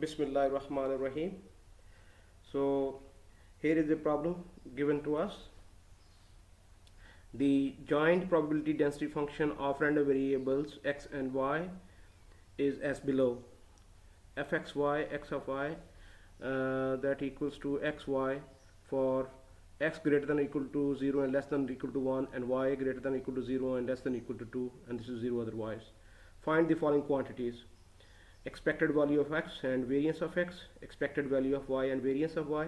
Bismillahirrahmanirrahim. So here is a problem given to us. The joint probability density function of random variables x and y is as below. fxy x of y that equals to xy for x greater than or equal to 0 and less than or equal to 1, and y greater than or equal to 0 and less than or equal to 2, and this is 0 otherwise. Find the following quantities: expected value of x and variance of x, expected value of y and variance of y,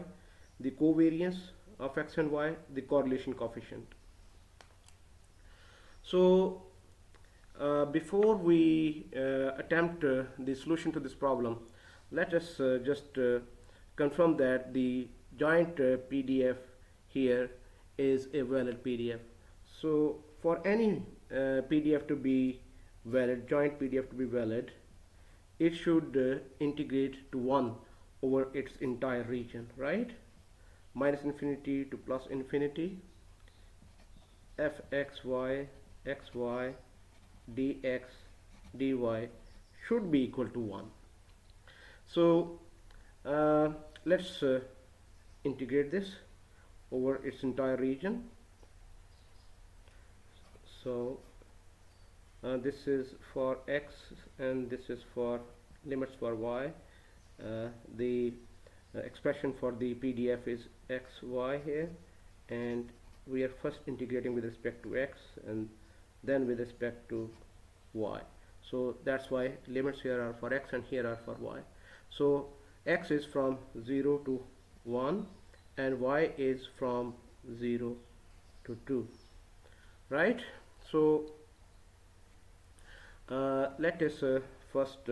the covariance of x and y, the correlation coefficient. So before we attempt the solution to this problem, let us just confirm that the joint PDF here is a valid PDF. So for any PDF to be valid, joint PDF to be valid, it should integrate to 1 over its entire region, right? Minus infinity to plus infinity, fxy xy dx dy should be equal to 1. So let's integrate this over its entire region. So this is for x and this is for limits for y. The expression for the PDF is xy here, and we are first integrating with respect to x and then with respect to y. So that's why limits here are for x and here are for y. So x is from 0 to 1 and y is from 0 to 2, right? So let us first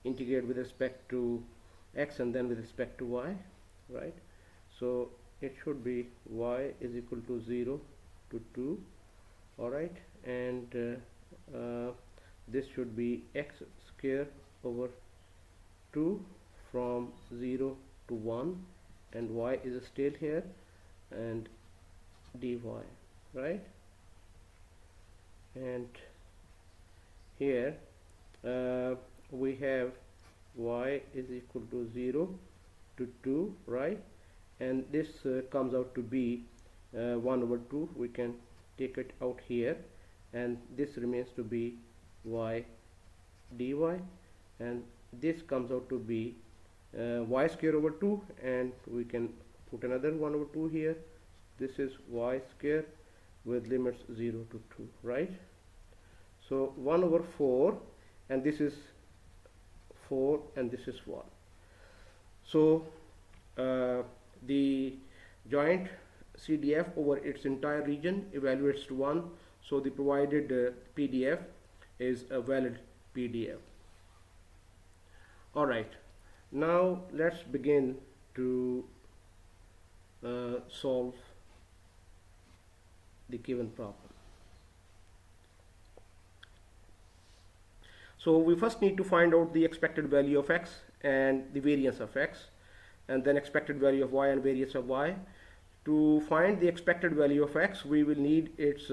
integrate with respect to x and then with respect to y, right? So it should be y is equal to 0 to 2, alright, and this should be x square over 2 from 0 to 1, and y is still here, and dy, right? And here we have y is equal to 0 to 2, right? And this comes out to be 1 over 2. We can take it out here, and this remains to be y dy, and this comes out to be y square over 2, and we can put another 1 over 2 here. This is y square with limits 0 to 2, right? So 1 over 4, and this is 4 and this is 1. So the joint CDF over its entire region evaluates to 1, so the provided PDF is a valid PDF. Alright, now let's begin to solve the given problem. So we first need to find out the expected value of x and the variance of x, and then expected value of y and variance of y. To find the expected value of x, we will need its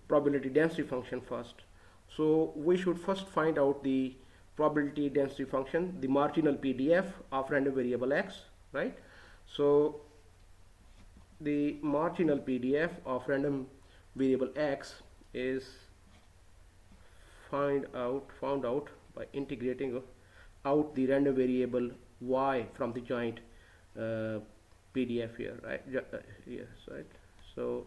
probability density function first. So we should first find out the probability density function, the marginal PDF of random variable x, right? So the marginal PDF of random variable x is found out by integrating out the random variable y from the joint PDF here, right? Yes, right. So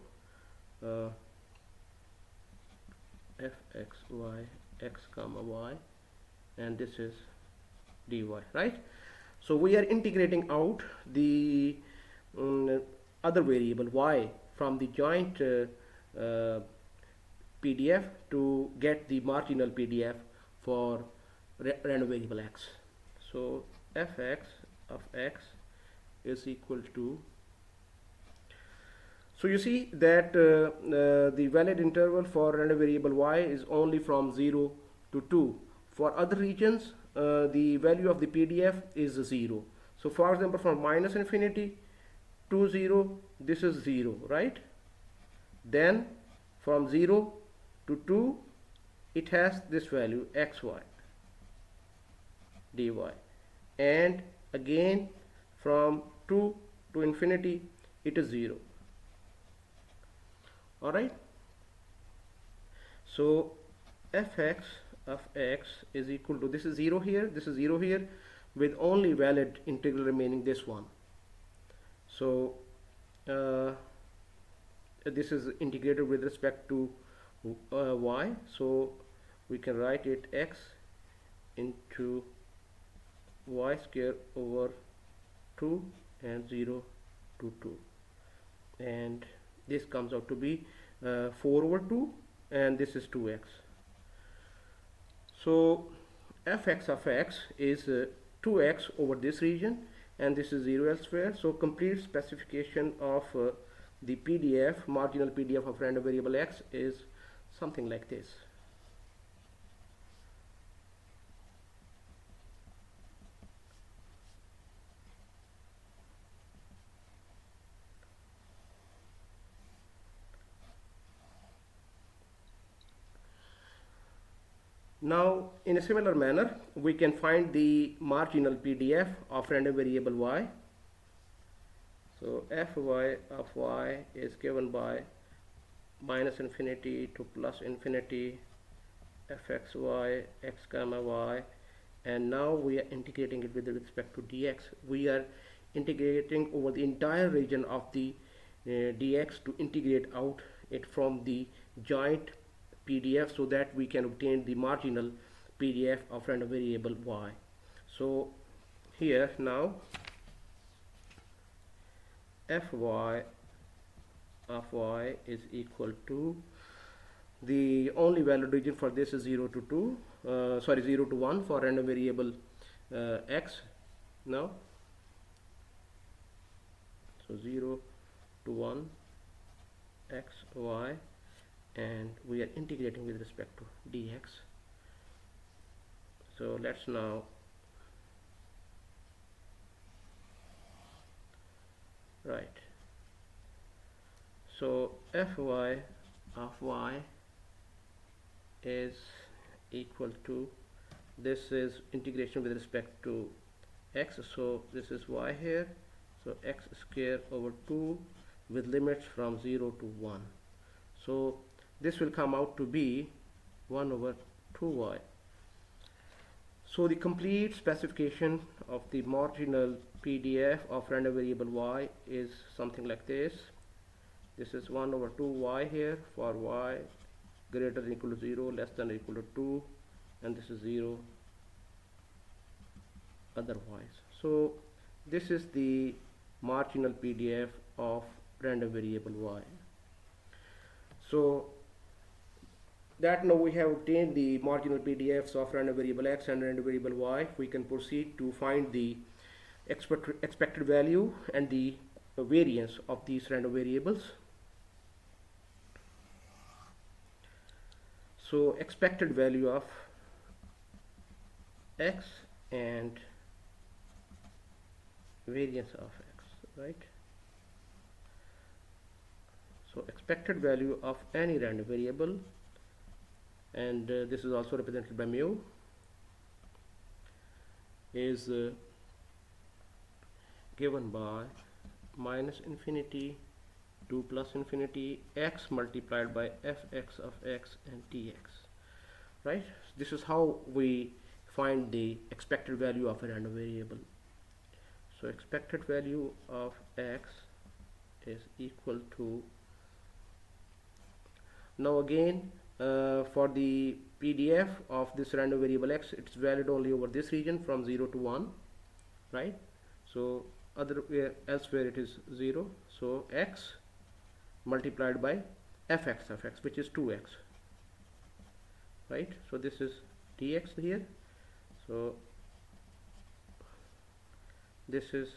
fxy x comma y, and this is dy, right? So we are integrating out the other variable y from the joint PDF to get the marginal PDF for random variable x. So fx of x is equal to, so you see that the valid interval for random variable y is only from 0 to 2. For other regions the value of the PDF is 0. So for example, from minus infinity to 0, this is 0, right? Then from 0 to 2, it has this value xy dy, and again from 2 to infinity it is 0. Alright, so fx of x is equal to, this is 0 here, this is 0 here, with only valid integral remaining, this one. So this is integrated with respect to y, so we can write it x into y square over 2 and 0 to 2, and this comes out to be 4 over 2, and this is 2x. So fx of x is 2x over this region, and this is 0 elsewhere. So complete specification of the PDF, marginal PDF of random variable x, is something like this. Now, in a similar manner, we can find the marginal PDF of random variable y. So fy of y is given by minus infinity to plus infinity fxy x comma y, and now we are integrating it with respect to dx. We are integrating over the entire region of the dx to integrate out it from the joint PDF, so that we can obtain the marginal PDF of random variable y. So here now fy of y is equal to, the only valid region for this is 0 to 2, 0 to 1 for random variable x now. So 0 to 1 x y, and we are integrating with respect to dx. So let's now write. So fy of y is equal to, this is integration with respect to x, so this is y here, so x square over 2 with limits from 0 to 1. So this will come out to be 1 over 2y. So the complete specification of the marginal PDF of random variable y is something like this. This is 1 over 2y here for y greater than or equal to 0, less than or equal to 2, and this is 0 otherwise. So this is the marginal PDF of random variable y. So that now we have obtained the marginal PDFs of random variable x and random variable y, we can proceed to find the expected value and the variance of these random variables. So expected value of x and variance of x, right? So expected value of any random variable, and this is also represented by mu, is given by minus infinity to plus infinity x multiplied by fx of x and dx, right? This is how we find the expected value of a random variable. So expected value of x is equal to, now again for the PDF of this random variable x, it's valid only over this region from 0 to 1, right? So elsewhere it is 0. So x multiplied by fx of x, which is 2x, right? So this is dx here. So this is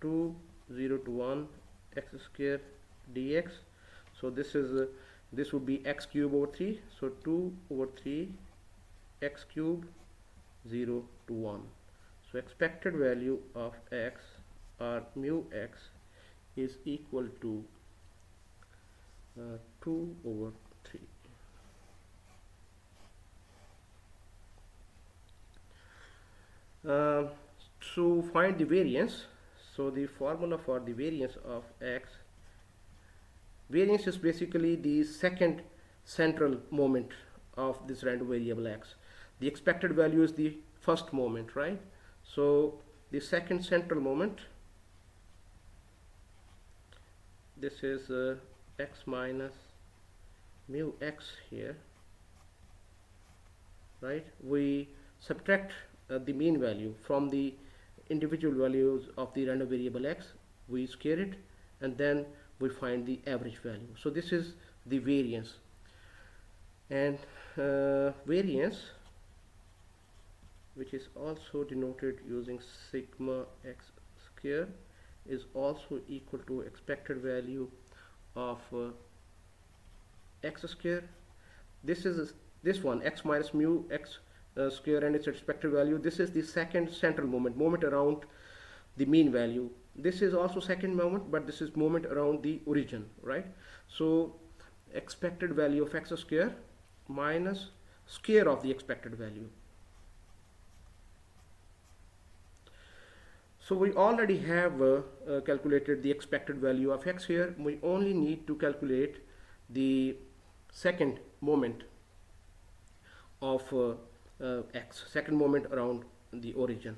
2 0 to 1 x square dx. So this is this would be x cube over 3. So 2 over 3 x cube 0 to 1. So expected value of x, or mu x, is equal to 2 over 3. to find the variance, so the formula for the variance of x, variance is basically the second central moment of this random variable x. The expected value is the first moment, right? So the second central moment, this is x minus mu x here, right? We subtract the mean value from the individual values of the random variable x, we square it, and then we find the average value. So this is the variance. And variance, which is also denoted using sigma x square, is also equal to expected value of x square. This is this one, x minus mu x square, and its expected value. This is the second central moment around the mean value. This is also second moment, but this is moment around the origin, right? So expected value of x square minus square of the expected value. So we already have calculated the expected value of x here. We only need to calculate the second moment of x, second moment around the origin.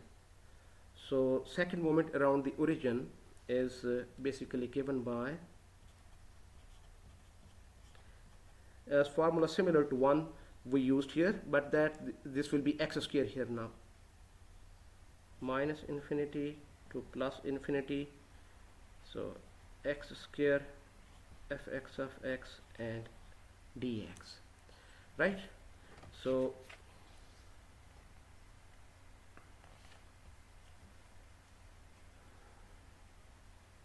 So second moment around the origin is basically given by as formula similar to one we used here, but that this will be x square here now, minus infinity to plus infinity. So x square fx of x and dx, right? So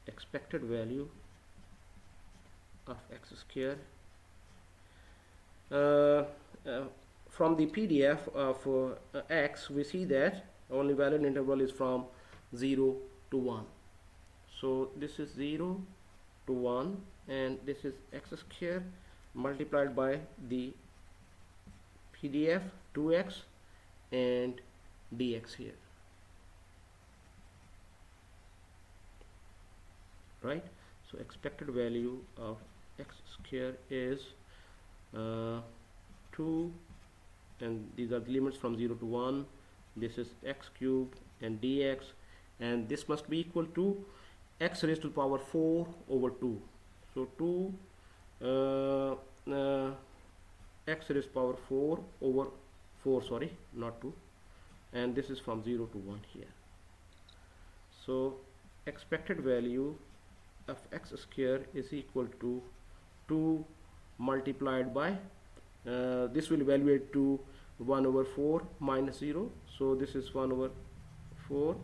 expected value of x square from the PDF of x, we see that only valid interval is from 0 to 1. So this is 0 to 1, and this is x square multiplied by the PDF 2x and dx here, right? So expected value of x square is 2, and these are the limits from 0 to 1. This is x cubed and dx, and this must be equal to x raised to the power 4 over 2. So 2 x raised to the power 4 over 4, sorry, not 2, and this is from 0 to 1 here. So expected value of x square is equal to 2 multiplied by this will evaluate to 1 over 4 minus 0, so this is 1 over 4.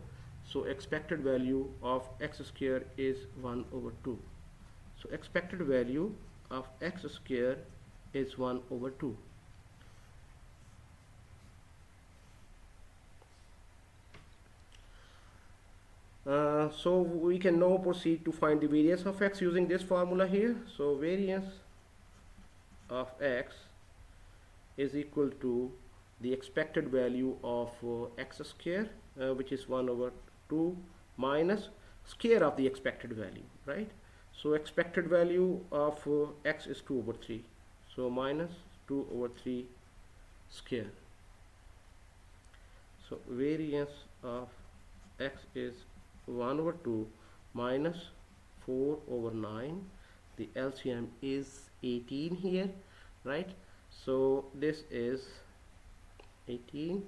So expected value of x square is 1 over 2. So expected value of x square is 1 over 2. So we can now proceed to find the variance of x using this formula here. So variance of x is equal to the expected value of x square, which is 1 over 2, minus square of the expected value, right? So expected value of x is 2 over 3, so minus 2 over 3 square. So variance of x is 1 over 2 minus 4 over 9. The LCM is 18 here, right? So this is 18,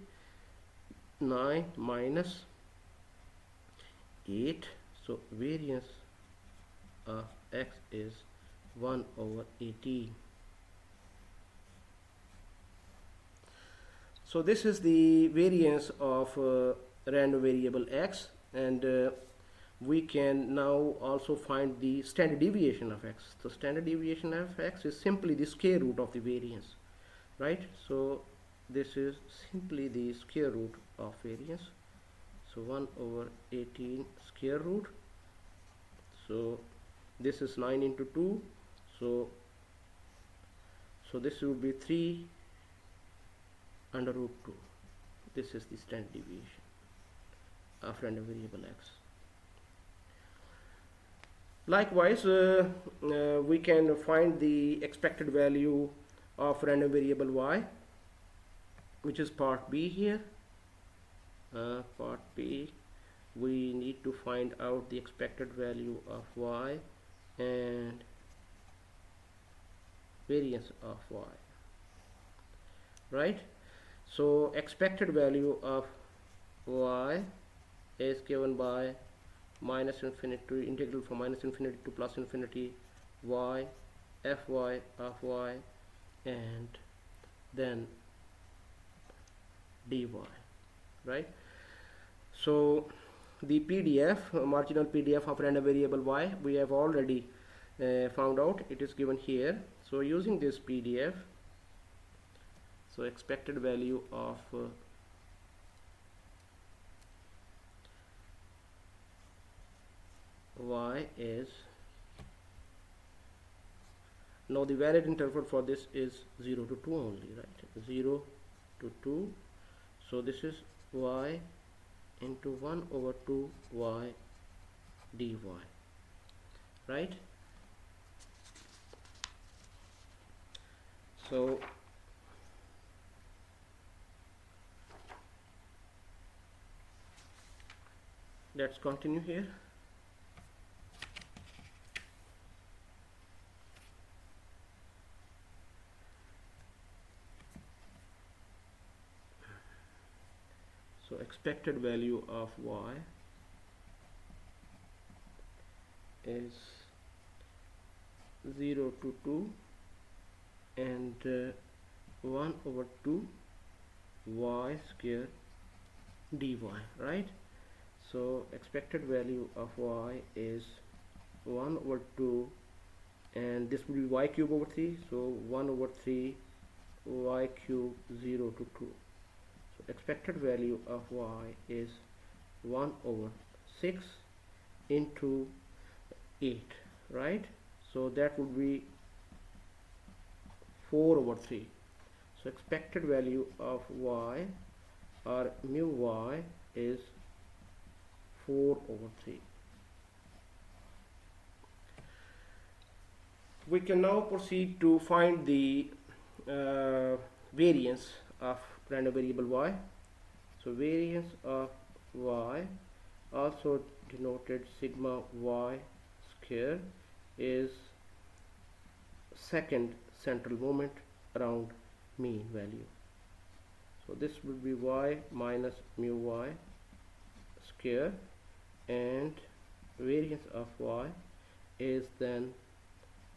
9 minus 8. So variance of x is 1 over 18. So this is the variance of random variable x, and we can now also find the standard deviation of x. So standard deviation of x is simply the square root of the variance, right? So this is simply the square root of variance. So 1 over 18 square root. So this is 9 into 2. So this will be 3 under root 2. This is the standard deviation of random variable x. Likewise, we can find the expected value of random variable y, which is part B here. Part B, we need to find out the expected value of y and variance of y, right? So expected value of y is given by minus infinity, integral from minus infinity to plus infinity y fy of y and then dy, right? So the PDF, marginal PDF of random variable y, we have already found out. It is given here. So using this PDF, so expected value of y is, now the valid interval for this is 0 to 2 only, right? 0 to 2. So this is y into 1 over 2 y dy, right? So let's continue here. So expected value of y is 0 to 2 and 1 over 2 y square dy, right? So expected value of y is 1 over 2 and this will be y cube over 3, so 1 over 3 y cube 0 to 2. So expected value of y is 1 over 6 into 8, right? So that would be 4 over 3. So expected value of y or mu y is 4 over 3. We can now proceed to find the variance of random variable y. So variance of y, also denoted sigma y square, is second central moment around mean value. So this will be y minus mu y square, and variance of y is then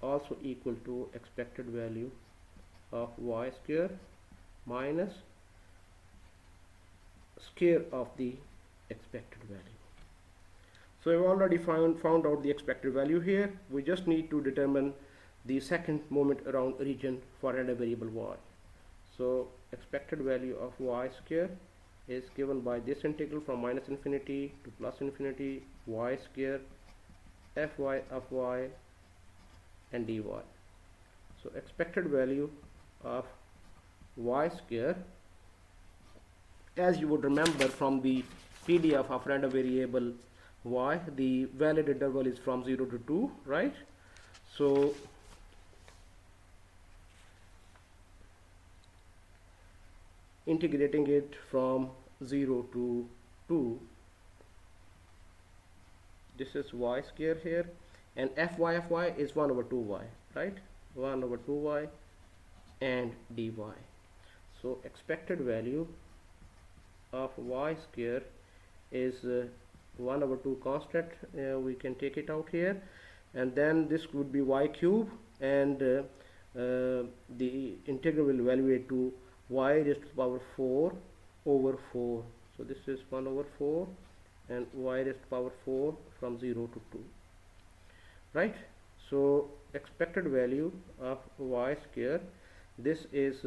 also equal to expected value of y square minus square of the expected value. So we've already found out the expected value here. We just need to determine the second moment around region for random variable y. So expected value of y square is given by this integral from minus infinity to plus infinity y square fy of y and dy. So expected value of y square, as you would remember from the PDF of random variable y, the valid interval is from 0 to 2, right? So integrating it from 0 to 2, this is y square here, and fy of y is 1 over 2y, right? 1 over 2y and dy. So expected value of y square is 1 over 2 constant, we can take it out here, and then this would be y cube, and the integral will evaluate to y raised to the power 4 over 4. So this is 1 over 4 and y raised to the power 4 from 0 to 2, right? So expected value of y square, this is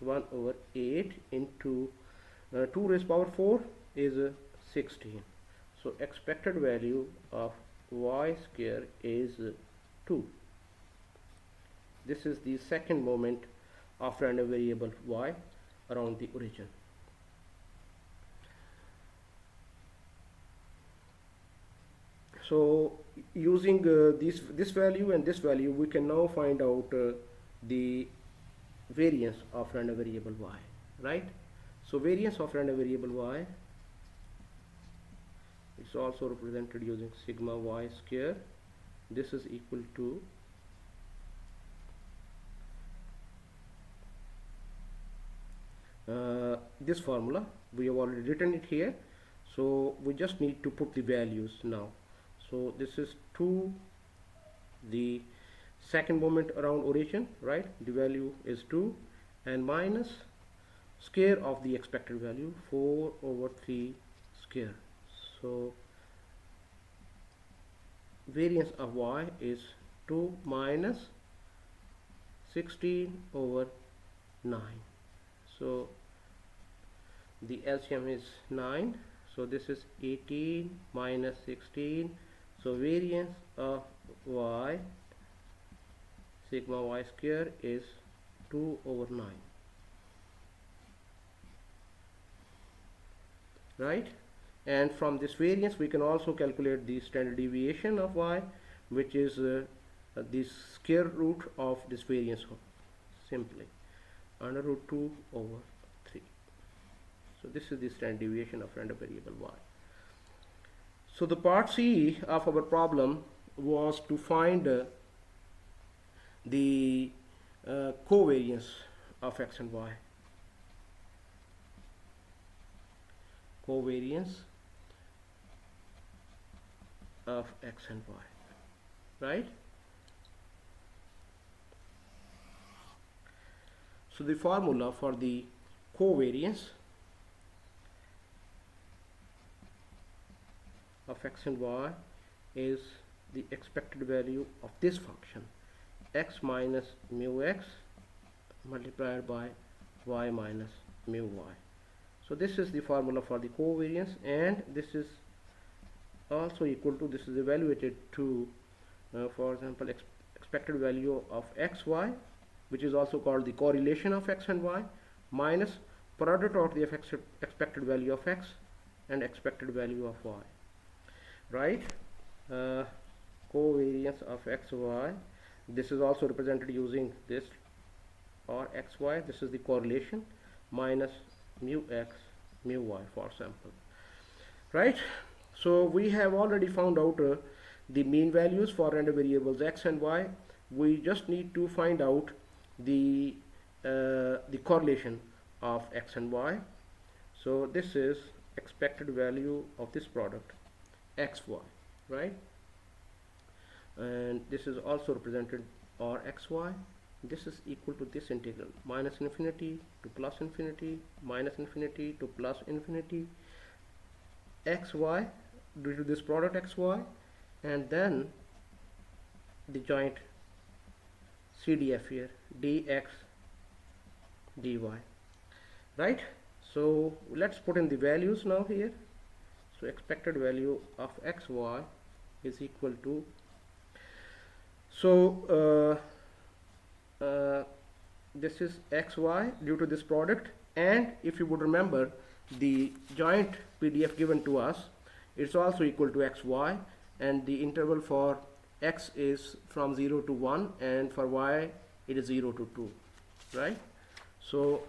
1 over 8 into 2 raised to the power 4 is 16. So expected value of y square is 2. This is the second moment of random variable y around the origin. So using this value and this value, we can now find out the variance of random variable y, right? So variance of random variable y is also represented using sigma y square. This is equal to this formula. We have already written it here, so we just need to put the values now. So this is 2, the second moment around origin, right? The value is 2, and minus square of the expected value 4/3 square. So variance of y is 2 minus 16/9. So the LCM is 9, so this is 18 minus 16. So variance of y, sigma y square, is 2/9, right? And from this variance we can also calculate the standard deviation of y, which is the square root of this variance, simply under root 2/3. So this is the standard deviation of random variable y. So the part C of our problem was to find the covariance of x and y. Covariance of x and y, right? So the formula for the covariance of x and y is the expected value of this function, x minus mu x multiplied by y minus mu y. So this is the formula for the covariance, and this is also equal to, this is evaluated to for example expected value of xy, which is also called the correlation of x and y, minus product of the expected value of x and expected value of y, right? Covariance of xy, this is also represented using this, or xy, this is the correlation, minus mu x mu y, for example, right? So we have already found out the mean values for random variables x and y. We just need to find out the correlation of x and y. So this is expected value of this product xy, right? And this is also represented, or xy, this is equal to this integral, minus infinity to plus infinity, minus infinity to plus infinity, xy due to this product xy, and then the joint CDF here, dx dy, right? So let's put in the values now here. So expected value of xy is equal to, so this is xy due to this product, and if you would remember the joint PDF given to us, it's also equal to xy, and the interval for x is from 0 to 1, and for y it is 0 to 2, right? So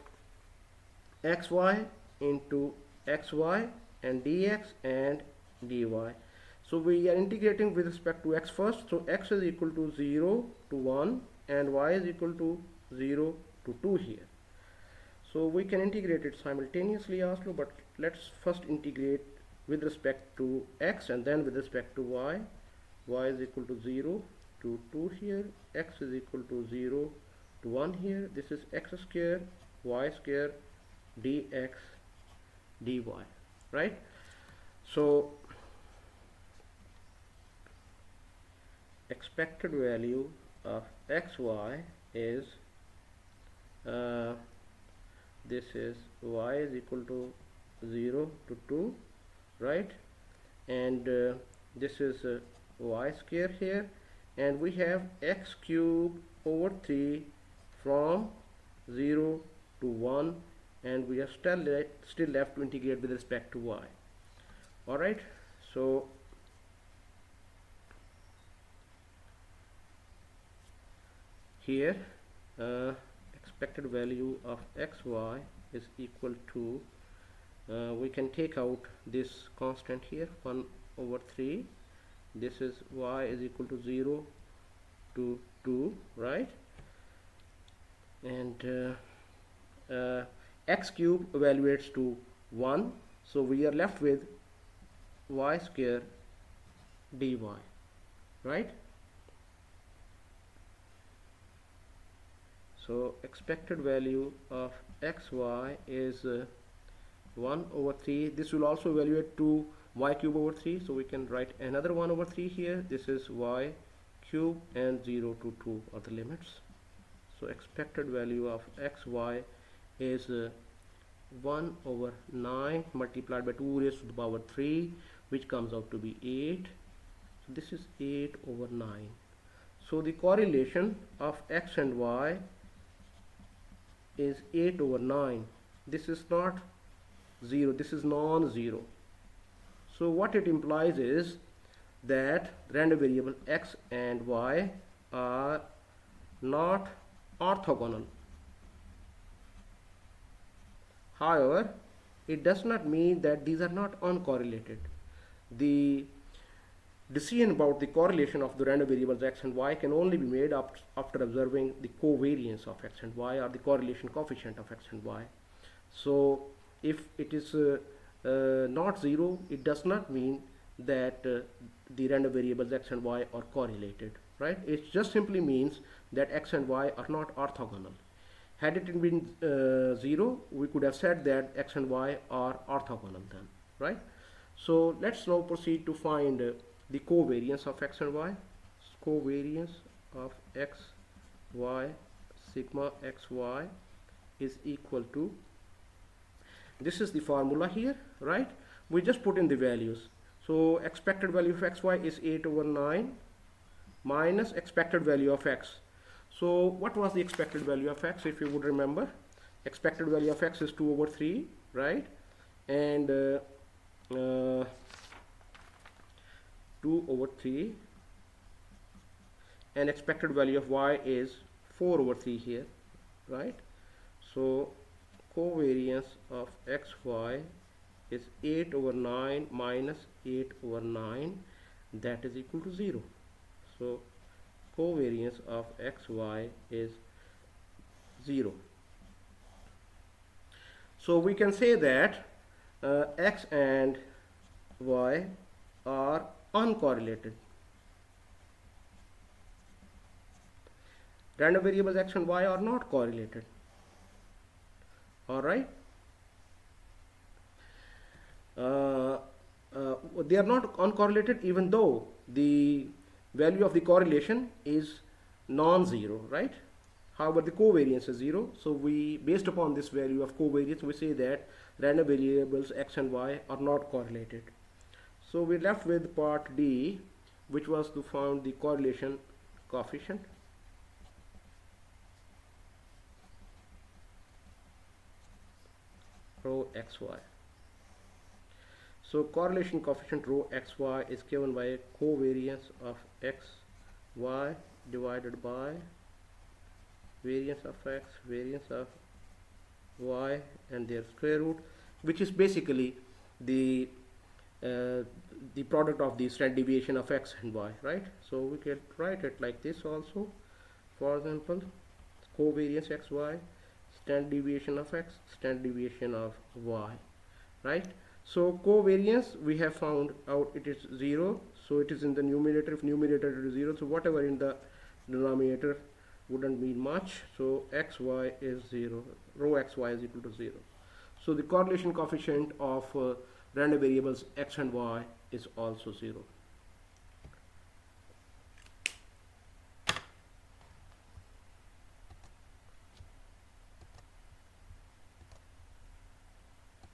xy into xy and dx and dy. So we are integrating with respect to x first. So x is equal to 0 to 1 and y is equal to 0 to 2 here. So we can integrate it simultaneously also, but let's first integrate with respect to x and then with respect to y. Y is equal to 0 to 2 here, x is equal to 0 to 1 here. This is x square y square dx dy, right? So expected value of xy is this is y is equal to 0 to 2, right? And this is y square here, and we have x cube over 3 from 0 to 1, and we are still left to integrate with respect to y. Alright, so here expected value of xy is equal to, we can take out this constant here, 1 over 3. This is y is equal to 0 to 2, right? And x cube evaluates to 1, so we are left with y square dy, right? So expected value of xy is 1 over 3. This will also evaluate to y cube over 3, so we can write another 1 over 3 here. This is y cube, and 0 to 2 are the limits. So expected value of xy is 1 over 9 multiplied by 2 raised to the power 3, which comes out to be 8. So this is 8 over 9. So the correlation of x and y is 8 over 9. This is not 0, this is non-zero. So what it implies is that random variable x and y are not orthogonal. However, it does not mean that these are not uncorrelated. The decision about the correlation of the random variables x and y can only be made after observing the covariance of x and y, or the correlation coefficient of x and y. So if it is not 0, it does not mean that the random variables x and y are correlated, right? It just simply means that x and y are not orthogonal. Had it been 0, we could have said that x and y are orthogonal then, right? So let's now proceed to find the covariance of x and y. Covariance of x, y, sigma xy is equal to, this is the formula here, right? We just put in the values. So expected value of xy is 8 over 9 minus expected value of x. So what was the expected value of x, if you would remember? Expected value of x is 2 over 3, right? And 2 over 3, and expected value of y is 4 over 3 here, right? So covariance of xy is 8 over 9 minus 8 over 9, that is equal to 0. So covariance of xy is 0. So we can say that x and y are uncorrelated. Random variables x and y are not correlated. All right. They are not uncorrelated even though the value of the correlation is non-zero, right? However, the covariance is 0. So we, based upon this value of covariance, we say that random variables x and y are not correlated. So we're left with part D, which was to find the correlation coefficient. Rho xy. So correlation coefficient rho xy is given by covariance of x, y divided by variance of x, variance of y, and their square root, which is basically the product of the standard deviation of x and y, right? So we can write it like this also. For example, covariance xy, standard deviation of x, standard deviation of y, right? So covariance, we have found out it is 0, so it is in the numerator. If numerator is 0, so whatever in the denominator wouldn't mean much. So xy is 0, rho xy is equal to 0. So the correlation coefficient of random variables x and y is also 0.